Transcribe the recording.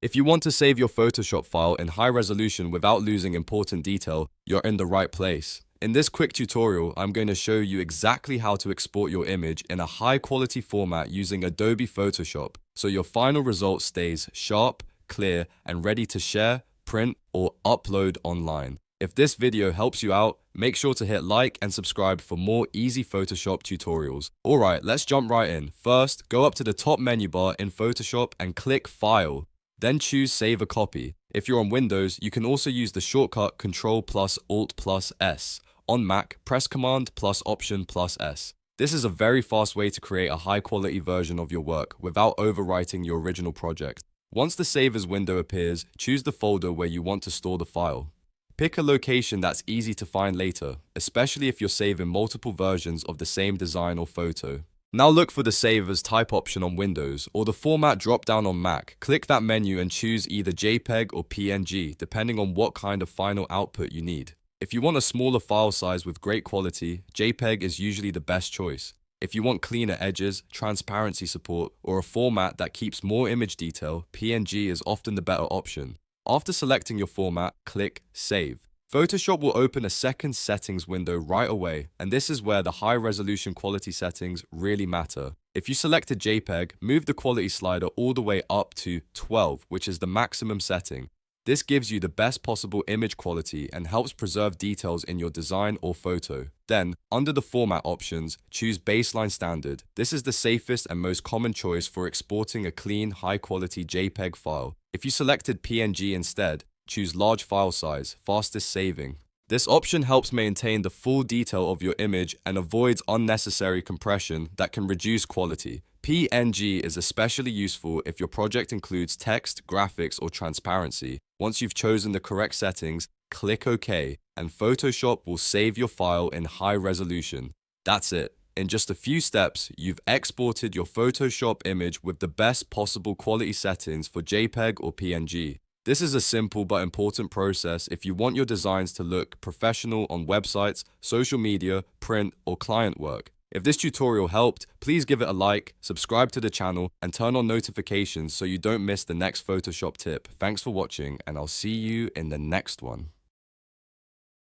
If you want to save your Photoshop file in high resolution without losing important detail, you're in the right place. In this quick tutorial, I'm going to show you exactly how to export your image in a high quality format using Adobe Photoshop, so your final result stays sharp, clear, and ready to share, print, or upload online. If this video helps you out, make sure to hit like and subscribe for more easy Photoshop tutorials. Alright, let's jump right in. First, go up to the top menu bar in Photoshop and click File. Then choose Save a Copy. If you're on Windows, you can also use the shortcut Ctrl plus Alt plus S. On Mac, press Command plus Option plus S. This is a very fast way to create a high quality version of your work without overwriting your original project. Once the Save As window appears, choose the folder where you want to store the file. Pick a location that's easy to find later, especially if you're saving multiple versions of the same design or photo. Now look for the Save As type option on Windows or the Format drop-down on Mac. Click that menu and choose either JPEG or PNG, depending on what kind of final output you need. If you want a smaller file size with great quality, JPEG is usually the best choice. If you want cleaner edges, transparency support, or a format that keeps more image detail, PNG is often the better option. After selecting your format, click Save. Photoshop will open a second settings window right away, and this is where the high resolution quality settings really matter. If you select a JPEG, move the quality slider all the way up to 12, which is the maximum setting. This gives you the best possible image quality and helps preserve details in your design or photo. Then, under the format options, choose Baseline Standard. This is the safest and most common choice for exporting a clean, high-quality JPEG file. If you selected PNG instead, choose Large File Size, Fastest Saving. This option helps maintain the full detail of your image and avoids unnecessary compression that can reduce quality. PNG is especially useful if your project includes text, graphics, or transparency. Once you've chosen the correct settings, click OK, and Photoshop will save your file in high resolution. That's it. In just a few steps, you've exported your Photoshop image with the best possible quality settings for JPEG or PNG. This is a simple but important process if you want your designs to look professional on websites, social media, print, or client work. If this tutorial helped, please give it a like, subscribe to the channel, and turn on notifications so you don't miss the next Photoshop tip. Thanks for watching, and I'll see you in the next one.